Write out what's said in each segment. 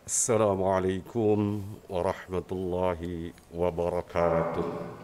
Assalamualaikum warahmatullahi wabarakatuh.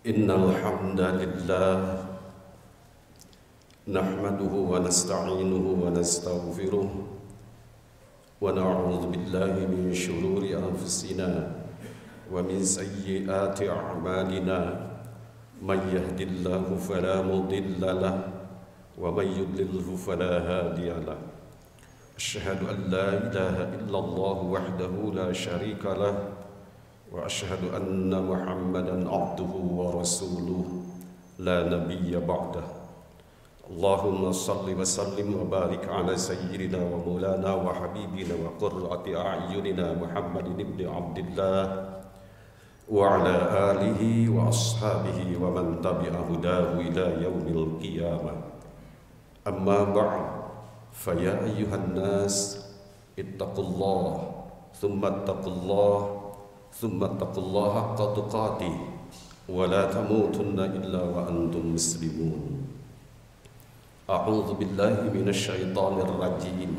Innal hamdalillah nahmaduhu wa nasta'inuhu wa nastaghfiruh wa na'udzu billahi min shururi anfusina wa min sayyiati a'malina may yahdihillahu fala mudilla lahu wa may yudlilhu fala hadiya lahu. Asyhadu an la ilaha illallah wahdahu la syarika lahu wa asyhadu anna Muhammadan abduhu wa rasuluh la nabiyya ba'dah. Allahumma salli wa sallim wa barik ala sayyidina wa maulana wa habibina wa qurrati a'yunina Muhammadin ibn Abdillah wa ala alihi wa ashabihi wa man tabi'a hudahu ila yaumil qiyamah. Amma ba'd, fa ya ayyuhan nas ittaqullah thumma ittaqullah thumma ittaqullaha haqqa tuqatih wa la tamutunna illa wa antum muslimun. A'udzu billahi minasy syaithanir rajim.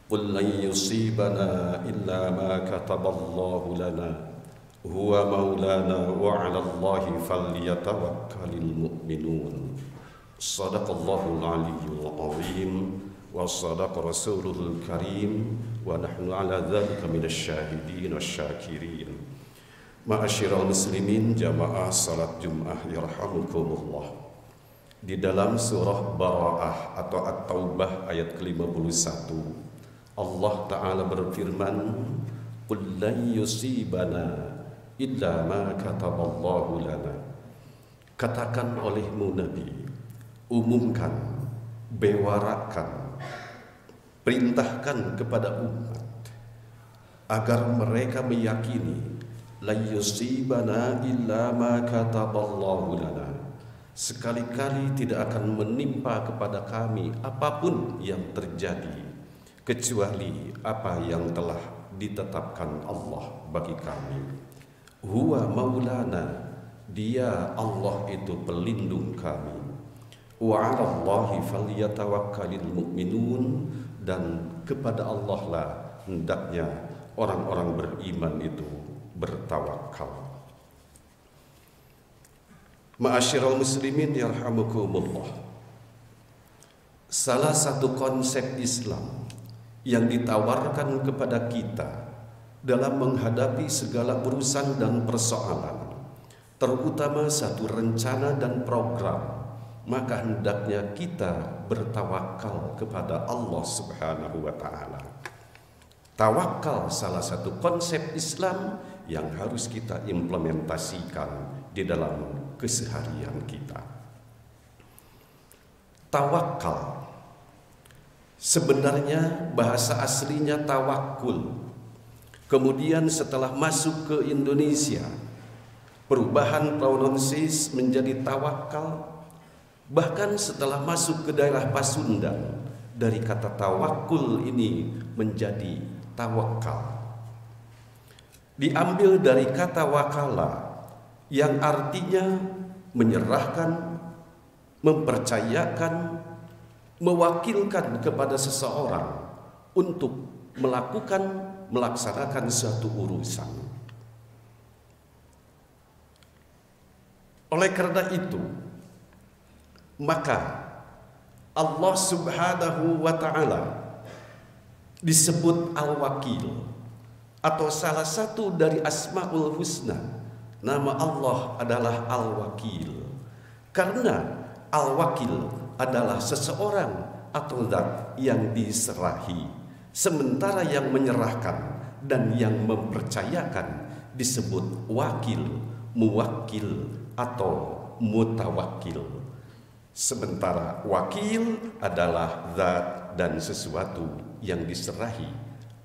Qul lan yusibana illa ma kataballahu lana huwa maulana wa 'ala Allahi falyatawakkalul mu'minun. Shadaqallahul aliyyul azim wa sadaqa rasulul karim wa nahnu ala dzalika minasy syahidin wasyakirin. Ma'asyiral muslimin, jamaah salat Jumat yarhamukumullah. Di dalam surah Bara'ah atau At-Taubah ayat ke-51, Allah Ta'ala berfirman, "Qul lan yusibana illa ma kataballahu lana." Katakan olehmu Nabi, umumkan, bewarakan, perintahkan kepada umat agar mereka meyakini la yusibana illa ma kataballahu lana. Sekali-kali tidak akan menimpa kepada kami apapun yang terjadi kecuali apa yang telah ditetapkan Allah bagi kami. Huwa maulana, dia Allah itu pelindung kami. Wa 'alallahi falyatawakkalul mu'minun, dan kepada Allah lah hendaknya orang-orang beriman itu bertawakal. Ma'asyiral muslimin yarhamukumullah. Salah satu konsep Islam yang ditawarkan kepada kita dalam menghadapi segala urusan dan persoalan, terutama satu rencana dan program, maka hendaknya kita bertawakal kepada Allah Subhanahu wa Ta'ala. Tawakal salah satu konsep Islam yang harus kita implementasikan di dalam keseharian kita. Tawakal sebenarnya bahasa aslinya tawakul. Kemudian setelah masuk ke Indonesia, perubahan prononsis menjadi tawakal. Bahkan setelah masuk ke daerah Pasundan, dari kata tawakul ini menjadi tawakal. Diambil dari kata wakala yang artinya menyerahkan, mempercayakan, mewakilkan kepada seseorang untuk melaksanakan suatu urusan. Oleh karena itu, maka Allah Subhanahu wa Ta'ala disebut Al-Wakil, atau salah satu dari Asmaul Husna. Nama Allah adalah Al-Wakil, karena Al-Wakil adalah seseorang atau zat yang diserahi, sementara yang menyerahkan dan yang mempercayakan disebut wakil, muwakil atau mutawakil. Sementara wakil adalah zat dan sesuatu yang diserahi.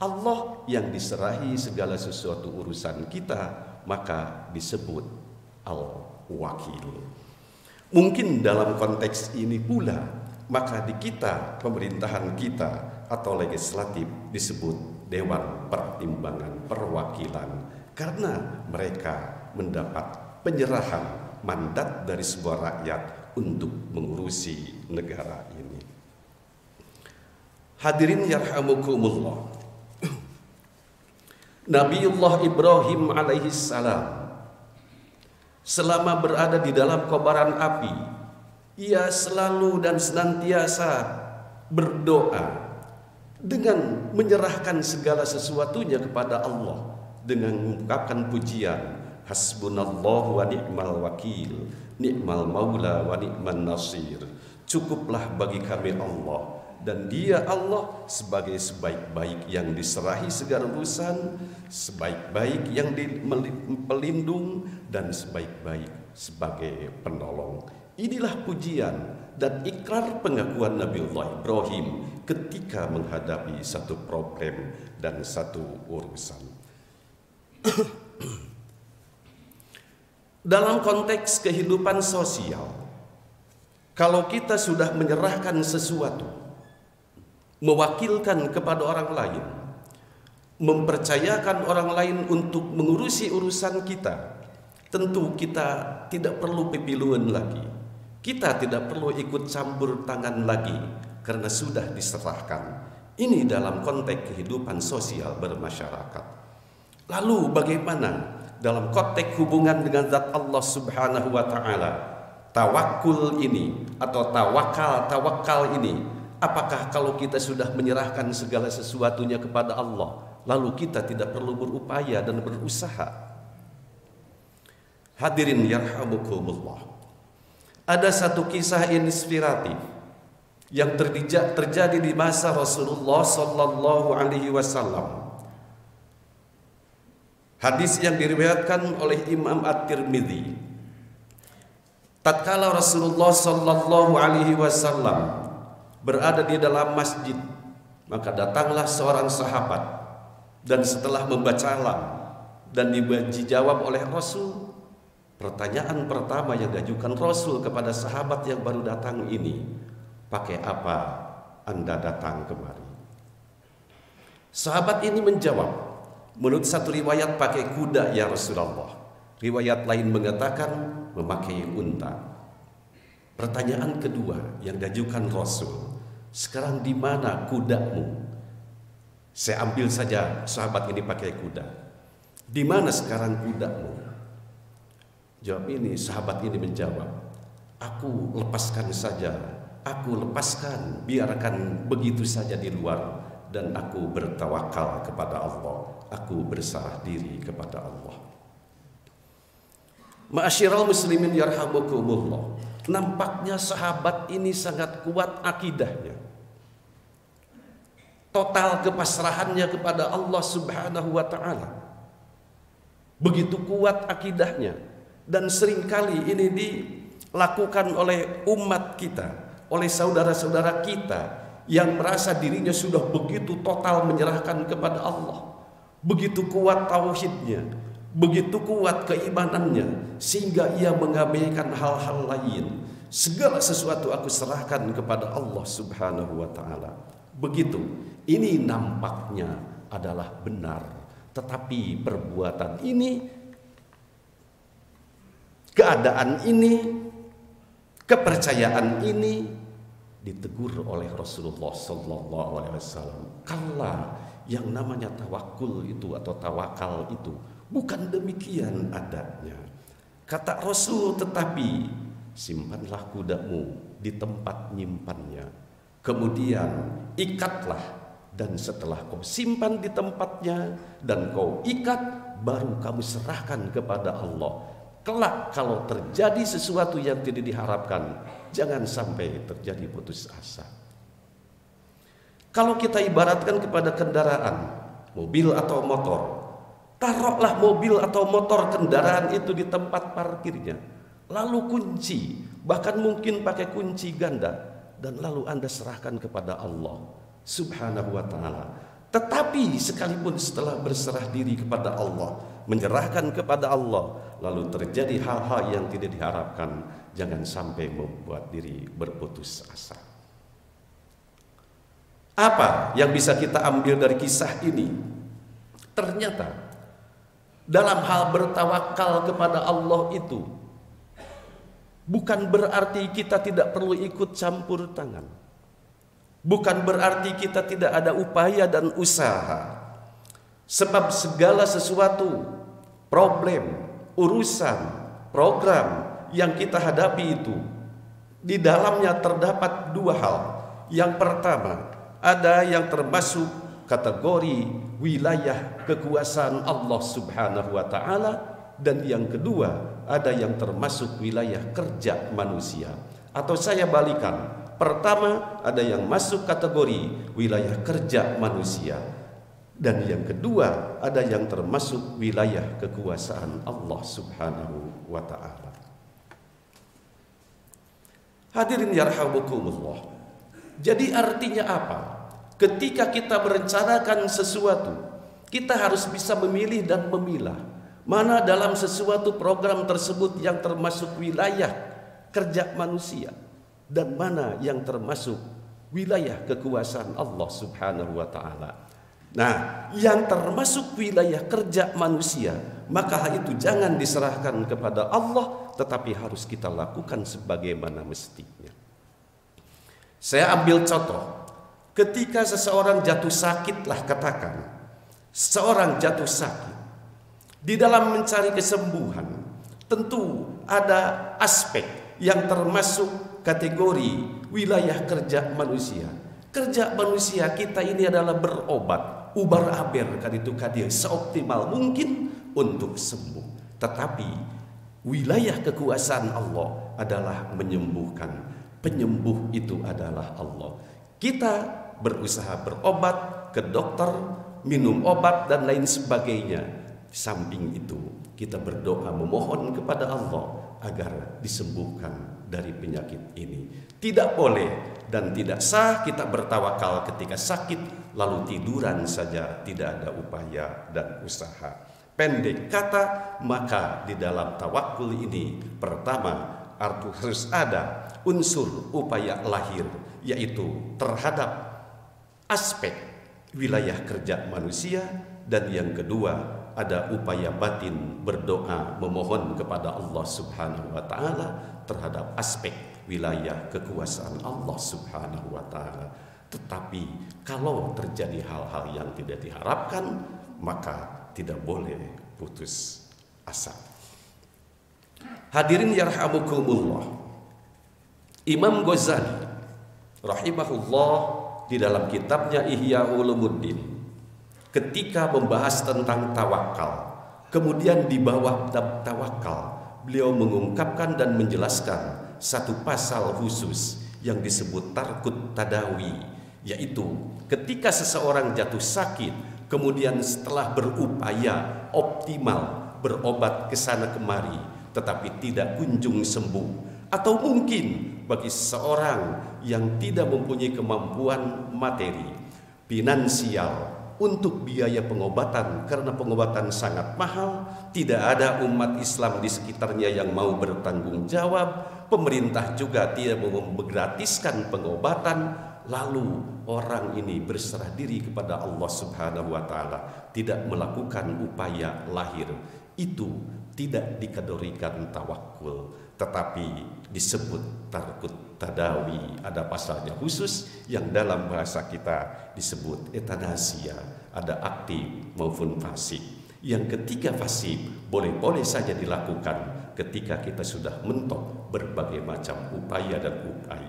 Allah yang diserahi segala sesuatu urusan kita, maka disebut Al-Wakil. Mungkin dalam konteks ini pula, maka di kita, pemerintahan kita atau legislatif disebut Dewan Pertimbangan Perwakilan, karena mereka mendapat penyerahan mandat dari sebuah rakyat untuk mengurusi negara ini. Hadirin yarhamukumullah. Nabiullah Ibrahim alaihi salam selama berada di dalam kobaran api, ia selalu dan senantiasa berdoa dengan menyerahkan segala sesuatunya kepada Allah dengan mengungkapkan pujian, hasbunallahu wa ni'mal wakil, ni'mal maula wa ni'man nasir. Cukuplah bagi kami Allah, dan Dia Allah sebagai sebaik-baik yang diserahi segala urusan, sebaik-baik yang pelindung, dan sebaik-baik sebagai penolong. Inilah pujian dan ikrar pengakuan Nabiullah Ibrahim ketika menghadapi satu problem dan satu urusan. Dalam konteks kehidupan sosial, kalau kita sudah menyerahkan sesuatu, mewakilkan kepada orang lain, mempercayakan orang lain untuk mengurusi urusan kita, tentu kita tidak perlu pipiluan lagi. Kita tidak perlu ikut campur tangan lagi karena sudah diserahkan. Ini dalam konteks kehidupan sosial bermasyarakat. Lalu bagaimana dalam konteks hubungan dengan zat Allah Subhanahu wa Ta'ala? Tawakul ini atau tawakal ini, apakah kalau kita sudah menyerahkan segala sesuatunya kepada Allah, lalu kita tidak perlu berupaya dan berusaha? Hadirin yarhamukumullah. Ada satu kisah inspiratif yang terjadi di masa Rasulullah Sallallahu Alaihi Wasallam. Hadis yang diriwayatkan oleh Imam At-Tirmidzi. Tatkala Rasulullah Sallallahu Alaihi Wasallam berada di dalam masjid, maka datanglah seorang sahabat, dan setelah membaca salam dan dijawab oleh Rasul, pertanyaan pertama yang diajukan Rasul kepada sahabat yang baru datang ini, pakai apa Anda datang kemari? Sahabat ini menjawab, menurut satu riwayat pakai kuda ya Rasulullah, riwayat lain mengatakan memakai unta. Pertanyaan kedua yang diajukan Rasul, sekarang di mana kudamu? Saya ambil saja sahabat ini pakai kuda. Di mana sekarang kudamu? Jawab ini, sahabat ini menjawab, aku lepaskan saja, aku lepaskan, biarkan begitu saja di luar, dan aku bertawakal kepada Allah, aku berserah diri kepada Allah. Ma'asyiral muslimin yarhamukumullah, nampaknya sahabat ini sangat kuat akidahnya, total kepasrahannya kepada Allah Subhanahu wa ta'ala. Begitu kuat akidahnya, dan seringkali ini dilakukan oleh umat kita, oleh saudara-saudara kita yang merasa dirinya sudah begitu total menyerahkan kepada Allah, begitu kuat tauhidnya, begitu kuat keimanannya, sehingga ia mengabaikan hal-hal lain. Segala sesuatu aku serahkan kepada Allah Subhanahu wa ta'ala. Begitu, ini nampaknya adalah benar, tetapi perbuatan ini, keadaan ini, kepercayaan ini ditegur oleh Rasulullah Sallallahu Alaihi Wasallam. Kala yang namanya tawakul itu atau tawakal itu bukan demikian adanya. Kata Rasul, tetapi simpanlah kudamu di tempat nyimpannya, kemudian ikatlah, dan setelah kau simpan di tempatnya dan kau ikat, baru kamu serahkan kepada Allah. Kelak kalau terjadi sesuatu yang tidak diharapkan, jangan sampai terjadi putus asa. Kalau kita ibaratkan kepada kendaraan, mobil atau motor, taruhlah mobil atau motor kendaraan itu di tempat parkirnya, lalu kunci, bahkan mungkin pakai kunci ganda, dan lalu Anda serahkan kepada Allah Subhanahu wa ta'ala. Tetapi sekalipun setelah berserah diri kepada Allah, menyerahkan kepada Allah, lalu terjadi hal-hal yang tidak diharapkan, jangan sampai membuat diri berputus asa. Apa yang bisa kita ambil dari kisah ini? Ternyata dalam hal bertawakal kepada Allah itu bukan berarti kita tidak perlu ikut campur tangan. Bukan berarti kita tidak ada upaya dan usaha. Sebab segala sesuatu, problem, urusan, program yang kita hadapi itu, di dalamnya terdapat dua hal. Yang pertama, ada yang termasuk kategori wilayah kekuasaan Allah Subhanahu wa ta'ala, dan yang kedua, ada yang termasuk wilayah kerja manusia. Atau saya balikan, pertama ada yang masuk kategori wilayah kerja manusia, dan yang kedua ada yang termasuk wilayah kekuasaan Allah Subhanahu wa ta'ala. Hadirin yarhamukumullah. Jadi artinya apa? Ketika kita merencanakan sesuatu, kita harus bisa memilih dan memilah mana dalam sesuatu program tersebut yang termasuk wilayah kerja manusia, dan mana yang termasuk wilayah kekuasaan Allah Subhanahu wa ta'ala. Nah, yang termasuk wilayah kerja manusia, maka hal itu jangan diserahkan kepada Allah, tetapi harus kita lakukan sebagaimana mestinya. Saya ambil contoh, ketika seseorang jatuh sakit, lah katakan seseorang jatuh sakit, di dalam mencari kesembuhan tentu ada aspek yang termasuk kategori wilayah kerja manusia. Kerja manusia kita ini adalah berobat, ubar aber kan itu kadir seoptimal mungkin untuk sembuh. Tetapi wilayah kekuasaan Allah adalah menyembuhkan. Penyembuh itu adalah Allah. Kita berusaha berobat ke dokter, minum obat dan lain sebagainya. Di samping itu kita berdoa memohon kepada Allah agar disembuhkan dari penyakit ini. Tidak boleh dan tidak sah kita bertawakal ketika sakit lalu tiduran saja, tidak ada upaya dan usaha. Pendek kata, maka di dalam tawakul ini pertama harus ada unsur upaya lahir, yaitu terhadap aspek wilayah kerja manusia, dan yang kedua ada upaya batin berdoa memohon kepada Allah Subhanahu wa taala terhadap aspek wilayah kekuasaan Allah Subhanahu wa taala. Tetapi kalau terjadi hal-hal yang tidak diharapkan, maka tidak boleh putus asa. Hadirin yarhamukumullah, Imam Ghazali rahimahullah di dalam kitabnya Ihya Ulumuddin ketika membahas tentang tawakal, kemudian di bawah bab tawakal beliau mengungkapkan dan menjelaskan satu pasal khusus yang disebut tarkut tadawi, yaitu ketika seseorang jatuh sakit, kemudian setelah berupaya optimal berobat ke sana kemari tetapi tidak kunjung sembuh, atau mungkin bagi seseorang yang tidak mempunyai kemampuan materi, finansial untuk biaya pengobatan karena pengobatan sangat mahal, tidak ada umat Islam di sekitarnya yang mau bertanggung jawab, pemerintah juga tidak mau menggratiskan pengobatan, lalu orang ini berserah diri kepada Allah Subhanahu wa taala, tidak melakukan upaya lahir. Itu tidak dikategorikan tawakul, tetapi disebut tarkut tadawi. Ada pasalnya khusus yang dalam bahasa kita disebut etanasia, ada aktif maupun pasif. Yang ketiga pasif boleh-boleh saja dilakukan ketika kita sudah mentok berbagai macam upaya dan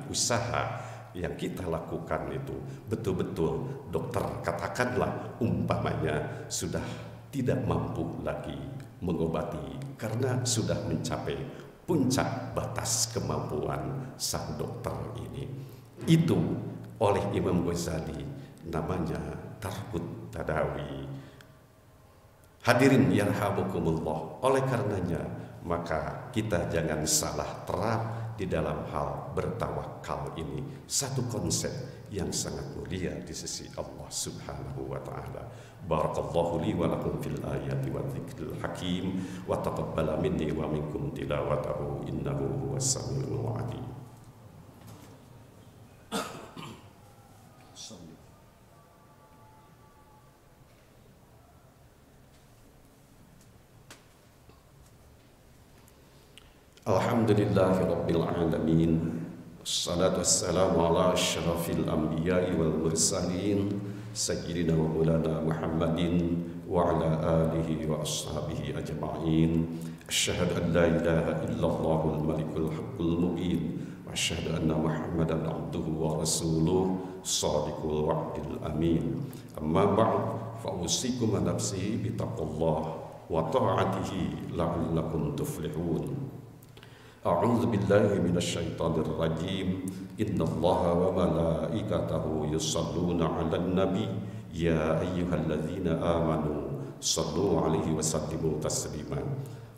usaha yang kita lakukan itu betul-betul dokter katakanlah umpamanya sudah tidak mampu lagi mengobati karena sudah mencapai puncak batas kemampuan sang dokter ini. Itu oleh Imam Ghazali namanya tarkut tadawi. Hadirin yarhamukumullah, oleh karenanya maka kita jangan salah terap di dalam hal bertawakal ini, satu konsep yang sangat mulia di sisi Allah Subhanahu wa taala. Barakallahu li wa lakum fil ayati wa dzikril hakim wa taqabbala minni wa minkum tilawatahu innahu huwas samiul alim. Alhamdulillahi rabbil alamin. Assalatu wassalamu ala asyrafil anbiya'i wal mursalin sayyidina wa maulana Muhammadin wa ala alihi wa ashabihi ajma'in. Asyhadu an la ilaha illallahul malikul haqqul mubin wa asyhadu anna Muhammadan abduhu wa rasuluh shadiqul wa'dil amin. Amma ba'd, fa usikum nafsi bi taqwallah wa ta'atihi la'allakum tuflihun. A'udzu billahi minasyaitonir rajim. Innallaha wa malaikatahu yusholluna 'alan nabi ya ayyuhalladzina amanu shallu 'alaihi wa sallimu taslima.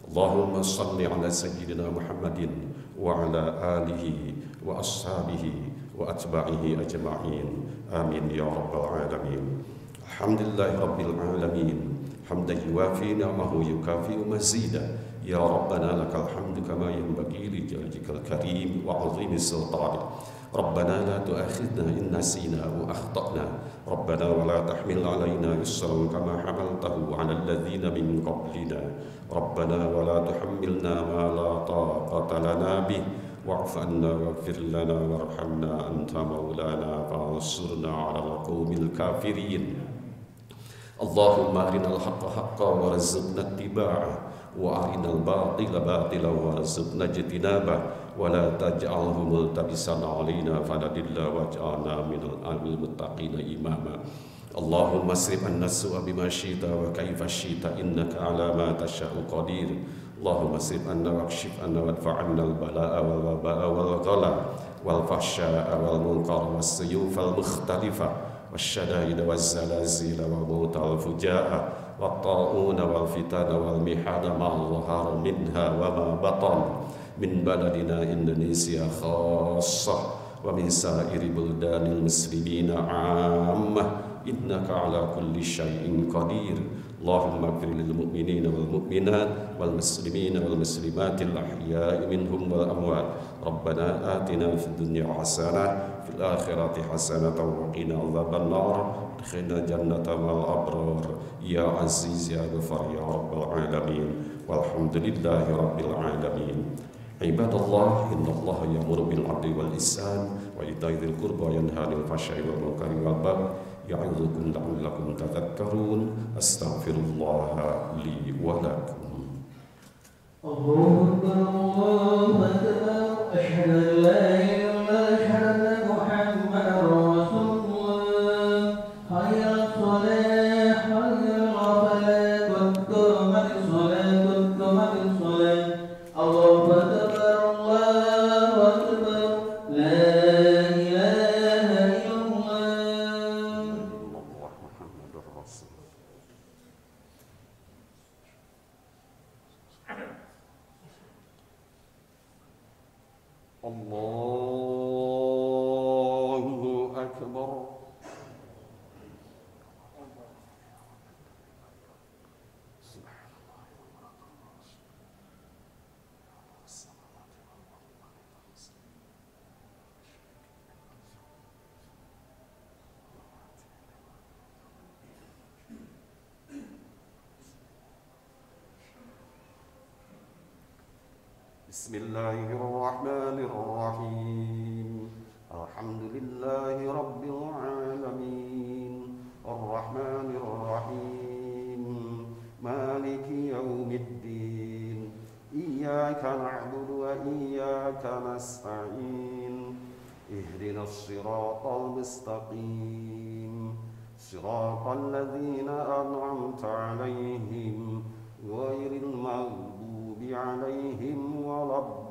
Allahumma shalli 'ala sayyidina Muhammadin wa 'ala alihi wa ashabihi wa atba'ihi ajma'in. Amin ya rabbal alamin. Alhamdulillahi rabbil alamin. Hamdan yuwafi ni'amahu yukafi'u mazida. Ya Rabbana lakal hamdu kama yanbaghi li jallikal karim wa 'azimi sultanik. Rabbana la tu'akhidna in nasina wa akhtana. Rabbana wa la tahmil 'alaina isran kama hamaltahu 'alal ladzina min qablina. Rabbana wa la tuhammilna ma la taqata lana bih wa'fu 'anna waghfir lana warhamna anta maulana fansurna 'alal qaumil kafirin. Allahumma arinal haqqa haqqan warzuqna ittiba'ah wa arinal batila batila warzuqna ijtinabah wa la taj'alhu multabisan 'alaina fanadilla waj'alna minal muttaqina imama. اللهم اصرف عنا السوء بما شئت وكيف شئت إنك على ما تشاء قدير. اللهم اصرف عنا واكشف عنا وادفع عنا البلاء والوباء والغلا والفحشاء والمنكر والسيوف المختلفة والشدائد والزلازل وموت الفجاء والطاعون والفتن والمحن ما ظهر منها وما بطن من بلدنا إندونيسيا خاصة ومن سائر بلدان المسلمين عامة إنك على كل شيء قدير. اللهم اغفر للمؤمنين والمؤمنات والمسلمين والمسلمات الأحياء منهم والأموات. ربنا آتنا في الدنيا حسنة في الآخرة حسنة وقنا عذاب النار. ادخلنا جنة مع الأبرار يا عزيز يا غفار يا رب العالمين. والحمد لله رب العالمين. عباد الله إن الله يأمر بالعدل والإحسان وإيتاء ذي القربى وينهى عن الفحشاء والمنكر والبغي يعظكم لعلكم تذكرون. أستغفر الله لي ولكم. الله أكبر الله أكبر أشهد أن لا إله إلا الله أشهد أن محمدا رسول الله. حي على الصلاة حي على الفلاح قد قامت الصلاة قد قامت الصلاة. الله أكبر الله أكبر لا إله إلا الله. محمد رسول الله أكبر. بسم الله الرحمن الرحيم. الحمد لله رب العالمين الرحمن الرحيم مالك يوم الدين إياك نعبد وإياك نستعين اهدنا الصراط المستقيم صراط الذين أنعمت عليهم غير المغضوب عليهم ولا الضالين.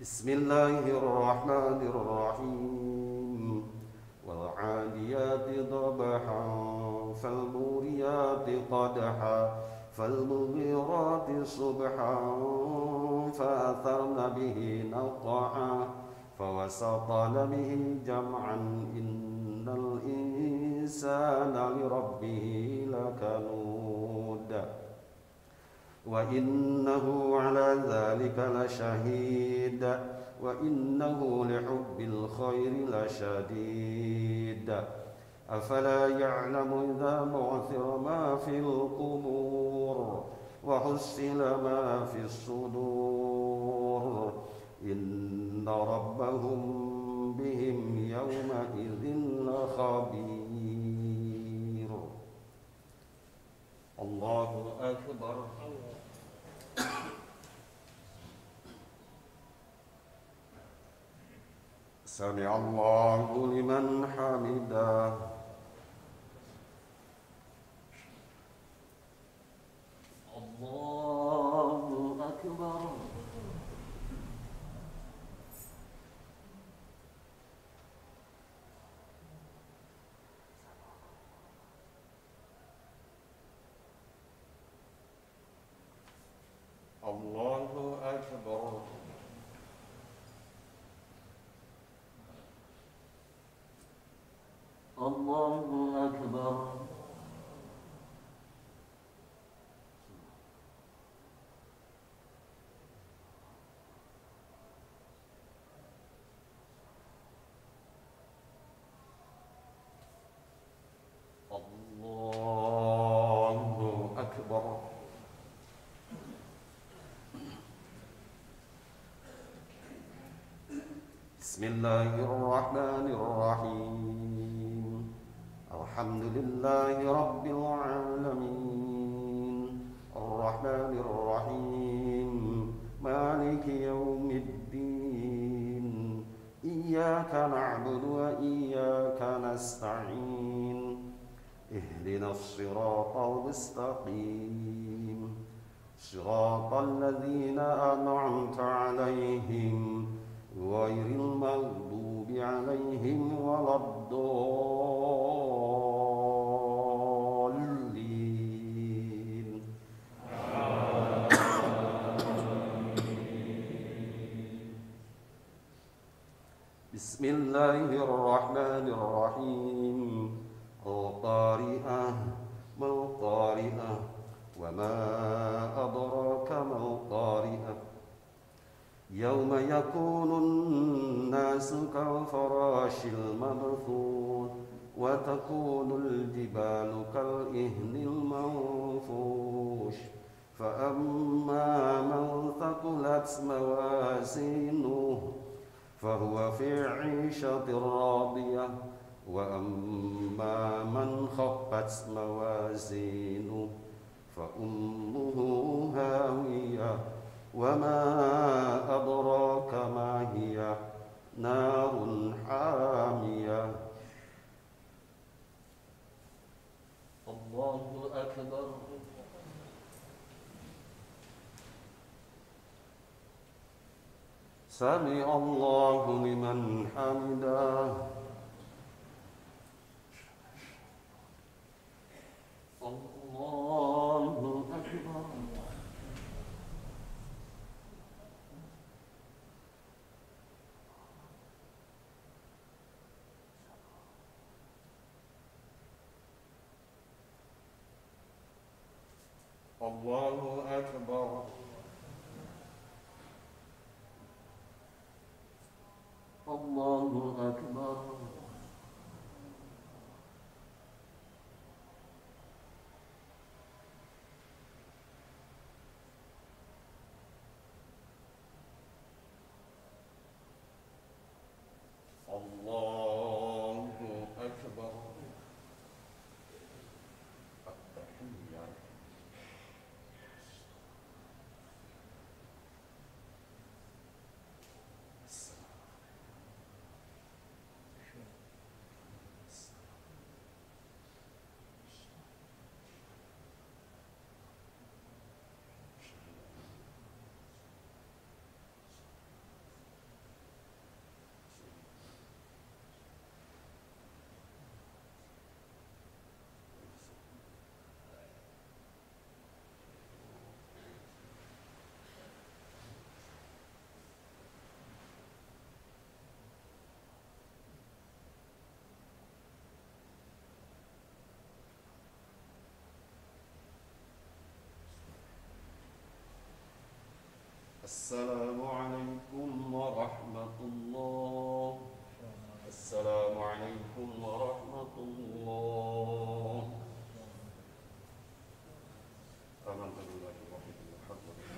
بسم الله الرحمن الرحيم والعاديات ضبحا فالموريات قدحا فالمغيرات صبحا فأثرن به نقعا فوسطن به جمعا إن الإنسان لربه لكنود وإنه على ذلك لشهيد وإنه لحب الخير لشديد أفلا يعلم إذا بعثر ما في القبور وحصل ما في الصدور إن ربهم بهم يومئذ لخبير. الله أكبر. سمع الله لمن حمده. الله أكبر. الله أكبر. الله أكبر. بسم الله الرحمن الرحيم. الحمد لله رب العالمين الرحمن الرحيم مالك يوم الدين إياك نعبد وإياك نستعين اهدنا الصراط المستقيم صراط الذين أنعمت عليهم غير المغضوب عليهم ولا الضالين. بسم الله الرحمن الرحيم القارئة ما القارئة وما أدراك ما القارئة يوم يكون الناس كالفراش المبثوث وتكون الجبال كالإهن المنفوش فأما من ثقلت موازينه فهو في عيشة راضية وأما من خفت موازينه فأمه هاوية وما أدراك ما هي نار حامية. الله أكبر. سمع الله لمن حمده. الله أكبر. الله أكبر. الله أكبر. الله أكبر. التحيات. السلام عليكم ورحمة الله. السلام عليكم ورحمة الله.